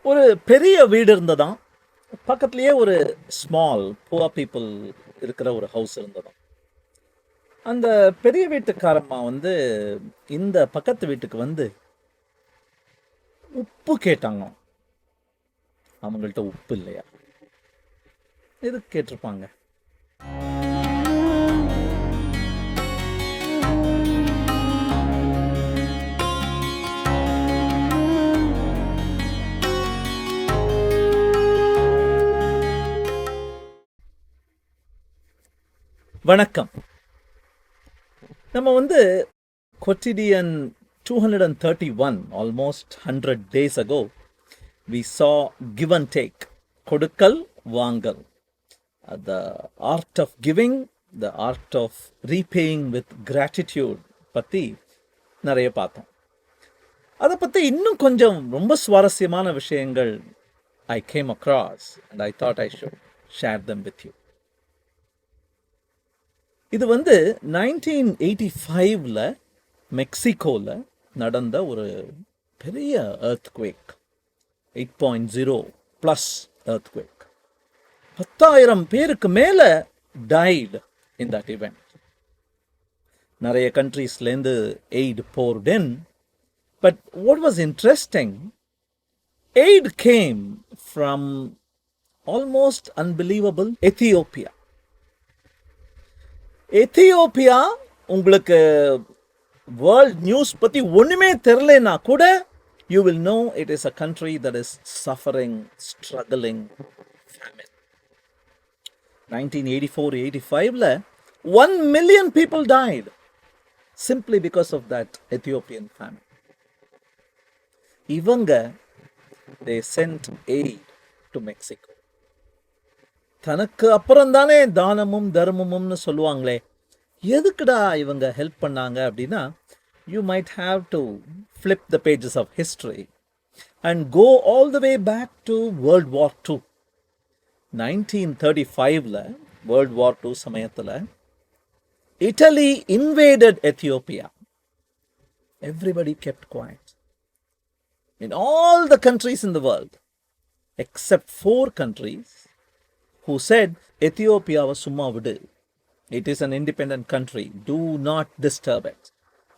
ஒரு பெரிய வீடு இருந்ததாம். பக்கத்துலேயே ஒரு ஸ்மால் புவர் பீப்புள் இருக்கிற ஒரு ஹவுஸ் இருந்ததாம். அந்த பெரிய வீட்டுக்காரம்மா வந்து இந்த பக்கத்து வீட்டுக்கு வந்து உப்பு கேட்டாங்க. அவங்கள்ட்ட உப்பு இல்லையா? எதுக்கு கேட்டிருப்பாங்க? வணக்கம். நம்ம வந்து Quotidian 231, almost 100 days ago, we saw give and take, கொடுக்கல் வாங்கல், the art of giving, the art of repaying with gratitude பற்றி நிறைய பார்த்தோம். அதை பற்றி இன்னும் கொஞ்சம் ரொம்ப சுவாரஸ்யமான விஷயங்கள் I came across and I thought I should share them with you. இது வந்து 1985ல் மெக்சிகோவில் நடந்த ஒரு பெரிய earthquake, 8.0 ப்ளஸ் earthquake. 10,000 பேருக்கு மேலே died in that event. நிறைய கண்ட்ரீஸ்லேருந்து aid poured in. But what was interesting, aid came from almost unbelievable Ethiopia. Ethiopia உங்களுக்கு வேர்ல்ட் நியூஸ் பற்றி ஒன்றுமே தெரிலனா கூட you will know it is a country that is suffering, struggling, famine. 1984-85ல 1 million people died simply because of that Ethiopian famine. இவங்க they sent aid to Mexico. தனக்கு அப்புறம் தானே தானமும் தர்மமும்னு சொல்லுவாங்களே, எதுக்குடா இவங்க ஹெல்ப் பண்ணாங்க அப்படின்னா, you might have to flip the pages of history and go all the way back to world war two. 1935ல் வேர்ல்ட் வார் டூ சமயத்தில் Italy invaded Ethiopia. Everybody kept quiet in all the countries in the world except 4 countries who said Ethiopia was summa vidu, it is an independent country, do not disturb it.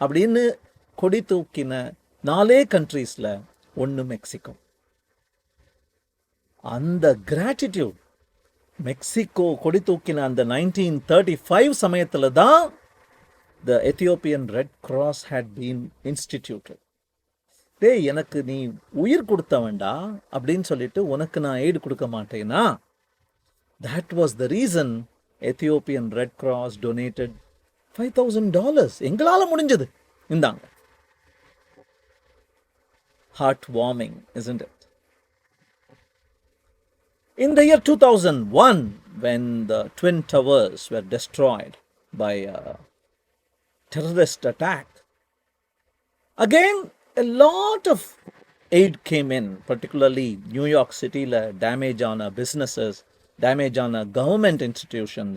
அப்படின்னு கொடி தூக்கின 4 கண்ட்ரீஸில் 1 Mexico. அந்த gratitude Mexico கொடி தூக்கின அந்த 1935 சமயத்தில் தான் the Ethiopian Red Cross had been instituted. டேய், எனக்கு நீ உயிர் கொடுத்த வேண்டா அப்படின்னு சொல்லிட்டு உனக்கு நான் எய்டு கொடுக்க மாட்டேனா? That was the reason Ethiopian Red Cross donated $5,000. எங்களால் முடிஞ்சது, இந்தாங்க. Heartwarming, isn't it? In the year 2001, when the Twin Towers were destroyed by a terrorist attack, again a lot of aid came in, particularly New York City, damage on businesses, damage on government institutions.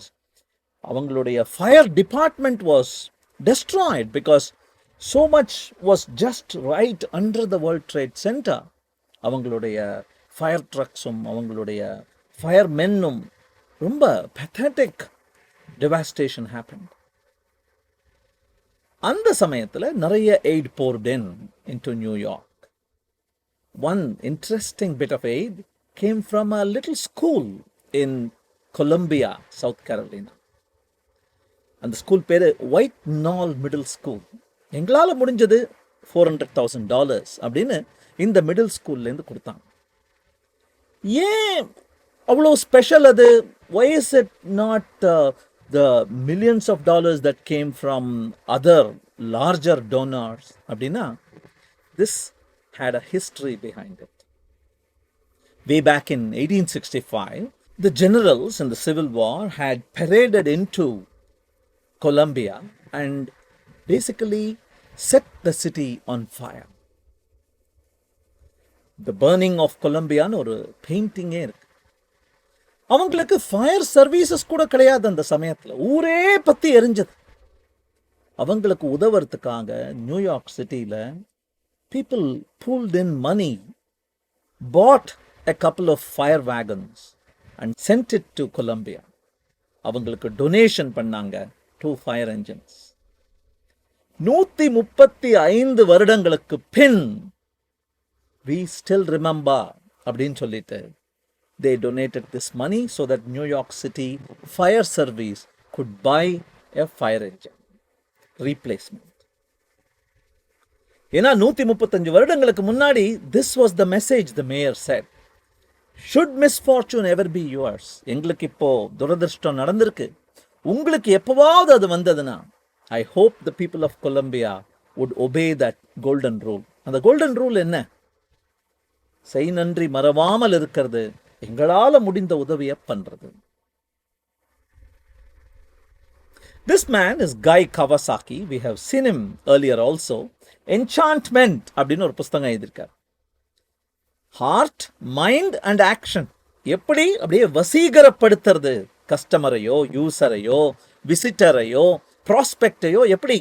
அவங்களுடைய fire department was destroyed because so much was just right under the World Trade Center. அவங்களுடைய fire trucksum அவங்களுடைய firemenum ரொம்ப pathetic devastation happened. அந்த சமயத்தில் நிறைய aid poured in into New York. One interesting bit of aid came from a little school in Columbia, South Carolina. அந்த school பேர் white நால் middle school. எங்களால் முடிஞ்சது $400,000 அப்படின்னு இந்த மிடில் ஸ்கூல்லேருந்து கொடுத்தாங்க. ஏன் அவ்வளோ ஸ்பெஷல் அது? why is it not the millions of dollars that came from other larger donors அப்படின்னா, this had a history behind it. Way back in 1865, the generals in the Civil War had paraded into Columbia and basically set the city on fire. The burning of Columbia ஒரு பெயிண்டிங்கே இருக்கு. அவங்களுக்கு fire services கூட கிடையாது அந்த சமயத்தில். ஊரே பற்றி எரிஞ்சது. அவங்களுக்கு உதவுறதுக்காக நியூயார்க் சிட்டியில் people pulled in money, bought a couple of fire wagons and sent it to Colombia. அவங்களுக்கு டொனேஷன் பண்ணாங்க 2 ஃபயர் என்ஜின்ஸ். 135 வருடங்களுக்கு பின் we still remember அப்படின்னு சொல்லிட்டு they donated this money so that New York City fire service could buy a fire engine replacement. ஏன்னா 135 வருடங்களுக்கு முன்னாடி this was the message the mayor said. Should misfortune ever be yours, எங்களுக்கு இப்போ துரதிர்ஷ்டம் நடந்திருக்கு, உங்களுக்கு எப்பவாவது அது வந்ததுன்னா, I hope the people of Colombia would obey that golden rule. அந்த கோல்டன் ரூல் என்ன? செய் நன்றி மறவாமல் இருக்கிறது, எங்களால முடிந்த உதவியை பண்றது. This man is Guy Kawasaki. We have seen him earlier also. Enchantment அப்படின்னு ஒரு புஸ்தகம் எழுதியிருக்கார். ஹார்ட், மைண்ட் அண்ட் ஆக்ஷன், எப்படி அப்படியே வசீகரப்படுத்துறது கஸ்டமரையோ, யூசரையோ, விசிட்டரையோ, ப்ராஸ்பெக்டையோ எப்படி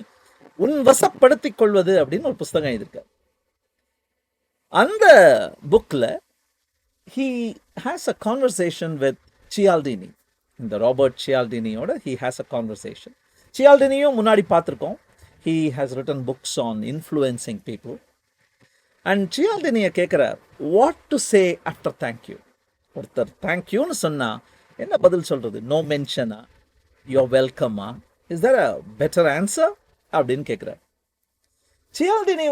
உன் வசப்படுத்திக் கொள்வது அப்படின்னு ஒரு புஸ்தகம் எழுதியிருக்கார். அந்த புக்கில் he has a conversation with Cialdini. இந்த ராபர்ட் சியால்டினியோட he has a conversation. சியால்டினியும் முன்னாடி பார்த்துருக்கோம். He has written books on influencing people. And சியால்டினியை கேட்குறார், what to say after thank you. ஒருத்தர் தேங்க்யூன்னு சொன்னா என்ன பதில் சொல்றது? நோ மென்ஷனா, யூ வெல்கமா, is there a better answer அப்படின்னு கேட்குறார். சியால்டினி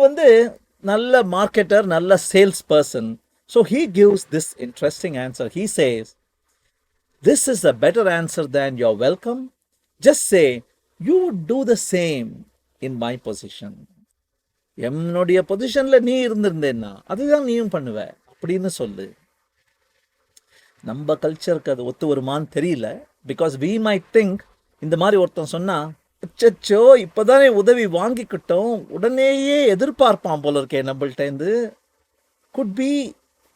நல்ல மார்க்கெட்டர், நல்ல sales person. So he gives this interesting answer. He says, this is a better answer than you're welcome. Just say, you would do the same in my position. என்னுடைய பொசிஷன்ல நீ இருந்திருந்தேன்னா அதுதான் நீயும் பண்ணுவ அப்படின்னு சொல்லு. நம்ம கல்ச்சருக்கு அது ஒத்து வருமான்னு தெரியல. பிகாஸ் we might think இந்த மாதிரி ஒருத்தன் சொன்னா, அச்சோ இப்போதானே உதவி வாங்கிக்கிட்டோம், உடனேயே எதிர்பார்ப்பான் போல இருக்கே நம்மள்டேந்து. குட் பி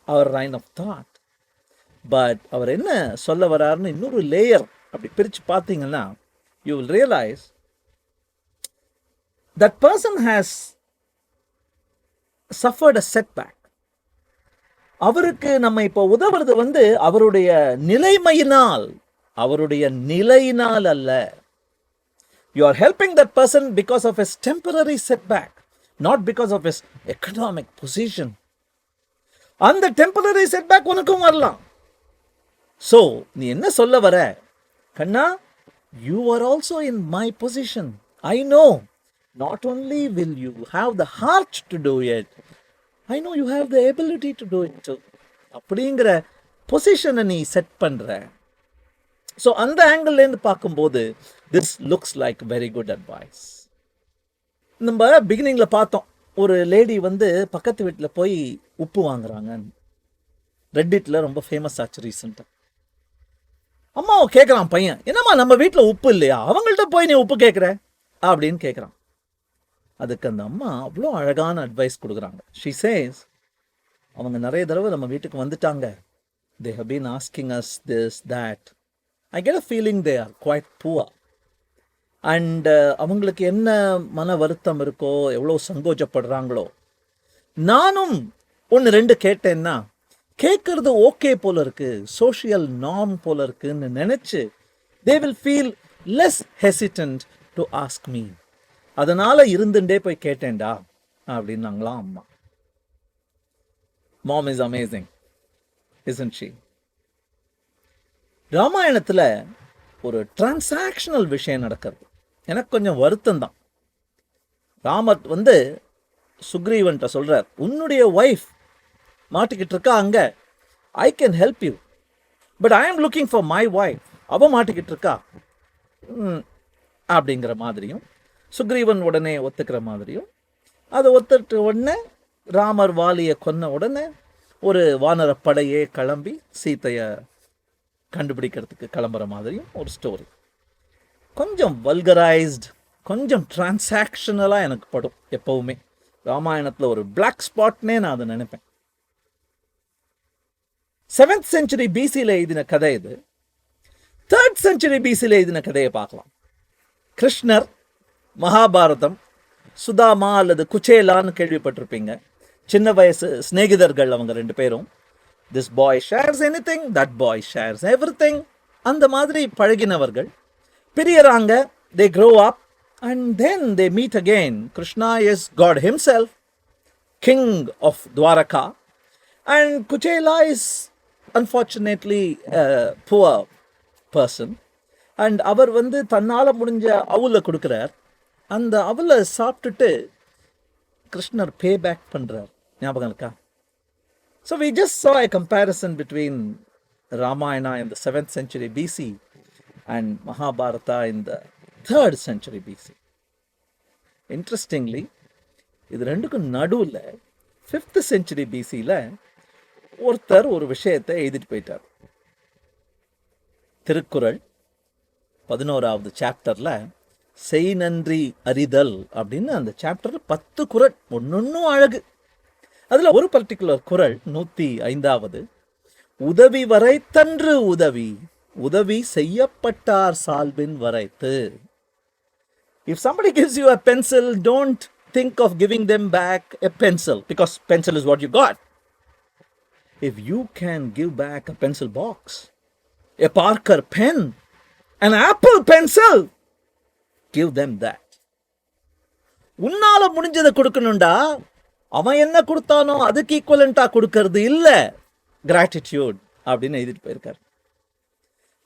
அவர் லைன் ஆஃப் தாட். பட் அவர் என்ன சொல்ல வராருன்னு இன்னொரு லேயர் அப்படி பிரித்து பார்த்தீங்கன்னா, you will realise that person has suffered a setback. அவருக்கு நம்ம இப்போ உதவுறது அவருடைய நிலைமையினால், அவருடைய நிலையினால் அல்ல. You are helping that person because of his temporary setback, not because of his economic position. அந்த டெம்பரரி செட்பேக் உனக்கும் வரலாம். ஸோ நீ என்ன சொல்ல வர? கண்ணா, you are also in my position. I know not only will you have the heart to do it, I know you have the ability to do it too. அப்படிங்கிற பொசிஷனை நீ செட் பண்ற. ஸோ அந்த ஆங்கிள்லேருந்து பார்க்கும்போது this looks like very good advice. நம்ம பிகினிங்கில் பார்த்தோம், ஒரு lady பக்கத்து வீட்டில் போய் உப்பு வாங்குறாங்க. ரெட்டிட்டில் ரொம்ப ஃபேமஸ் ஆச்சு ரீசெண்டாக. அம்மாவை கேட்குறான் பையன், என்னம்மா நம்ம வீட்டில் உப்பு இல்லையா, அவங்கள்ட்ட போய் நீ உப்பு கேட்குற அப்படின்னு கேட்குறான். அதுக்கு அந்த அம்மா அவ்வளோ அழகான அட்வைஸ் கொடுக்குறாங்க. ஷி சேஸ், அவங்க நிறைய தடவை நம்ம வீட்டுக்கு வந்துட்டாங்க. They have been asking us this that. I get a feeling they are quite poor. And அவங்களுக்கு என்ன மன வருத்தம் இருக்கோ, எவ்வளோ சங்கோஜப்படுறாங்களோ. நானும் 1-2 கேட்டேன்னா கேட்கறது ஓகே போல இருக்கு, சோஷியல் நார்ம் போல இருக்குன்னு நினைச்சு they will feel less hesitant to ask me. அதனால இருந்துட்டே போய் கேட்டேன்டா அப்படின்னாங்களாம் அம்மா. Mom is amazing, isn't she? ராமாயணத்துல ஒரு டிரான்சாக்ஷனல் விஷயம் நடக்கிறது. எனக்கு கொஞ்சம் வருத்தம் தான். ராமர் சுக்ரீவன்ட்ட சொல்றார், உன்னுடைய ஒய்ஃப் மாட்டிக்கிட்டு இருக்கா அங்க, I can help you, but I ஆம் லுக்கிங் ஃபார் மை ஒய்ஃப், அவ மாட்டிக்கிட்டு இருக்கா அப்படிங்கிற மாதிரியும், சுக்ரீவன் உடனே ஒத்துக்கிற மாதிரியும். அதை ஒத்துட்டு உடனே ராமர் வாலியை கொன்ன உடனே ஒரு வானரப்படையே கிளம்பி சீத்தையை கண்டுபிடிக்கிறதுக்கு கிளம்புற மாதிரியும் ஒரு ஸ்டோரி. கொஞ்சம் வல்கரைஸ்ட், கொஞ்சம் டிரான்சாக்ஷனலாக எனக்கு படும் எப்பவுமே. ராமாயணத்தில் ஒரு பிளாக் ஸ்பாட்னே நான் அதை நினைப்பேன். 7th century BCயில் எழுதின கதை இது. 3rd century BCயில் எழுதின கதையை பார்க்கலாம். கிருஷ்ணர், மகாபாரதம், சுதாமா அல்லது குச்சேலான்னு கேள்விப்பட்டிருப்பீங்க. சின்ன வயசு சிநேகிதர்கள் அவங்க 2 பேரும். This boy shares anything, that boy shares everything. அந்த மாதிரி பழகினவர்கள் பிரியறாங்க. They grow up and then they meet again. Krishna is God himself, king of Dwaraka, and Kuchela is unfortunately a poor person. And அவர் வந்து தன்னால முடிஞ்ச அவுல கொடுக்கிறார். அந்த அவலை சாப்பிட்டுட்டு கிருஷ்ணர் பே back பண்றார். ஞாபகம் இருக்கா? So we just saw a comparison between Ramayana in the 7th century BC and Mahabharata in the 3rd century BC. Interestingly, இது ரெண்டுக்கும் நடுவில் 5th century BCல ஒருத்தர் ஒரு விஷயத்தை எழுதிட்டு போயிட்டார். திருக்குறள் 11வது சாப்டர்ல செய் நன்றி அறிதல் அப்படின்னு அந்த சாப்டர்ல 10 குறள், ஒன்னொன்னும் அழகு. அதுல ஒரு பர்டிகுலர் குறள் 105வது, உதவி வரைத்தன்று உதவி, உதவி செய்யப்பட்டார் சால்பின் வரைத்து. If somebody gives you a pencil, don't think of giving them back a pencil, because pencil is what you got. If you can give back a pencil box, a Parker pen, an Apple pencil, give them that. உன்னால முடிஞ்சதை கொடுக்கணும்டா, அவன் என்ன கொடுத்தானோ அதுக்கு ஈக்குவலண்டா கொடுக்கறது இல்ல gratitude அப்படின்னு எழுதிட்டு போயிருக்காரு.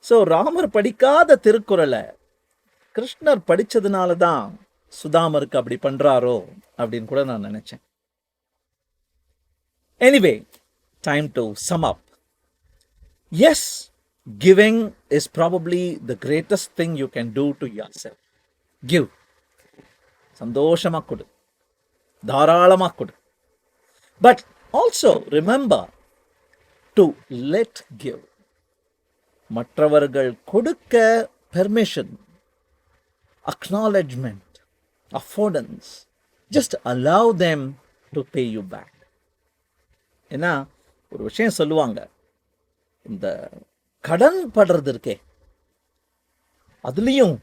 ஸோ ராமர் படிக்காத திருக்குறளை கிருஷ்ணர் படிச்சதுனால தான் சுதாமருக்கு அப்படி பண்றாரோ அப்படின்னு கூட நான் நினைச்சேன். Anyway, time to sum up. Yes, giving is probably the greatest thing you can do to yourself. Give. சந்தோஷமா கொடு, தாராளமா கொடு. But also remember to let give. மற்றவர்கள் கொடுக்க permission, acknowledgement, affordance, just allow them to pay you back. ஏன்னா ஒரு விஷயம் சொல்லுவாங்க, இந்த கடன் படுறது இருக்கே, அதுலயும்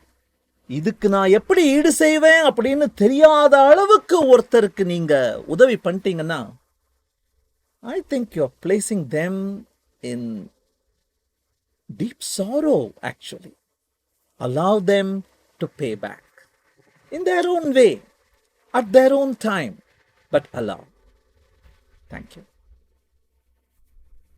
இதுக்கு நான் எப்படி ஈடு செய்வேன் அப்படின்னு தெரியாத அளவுக்கு ஒருத்தருக்கு நீங்க உதவி பண்ணிட்டீங்கன்னா, I think you're placing them in deep sorrow actually. Allow them to pay back in their own way, at their own time, but allow. Thank you.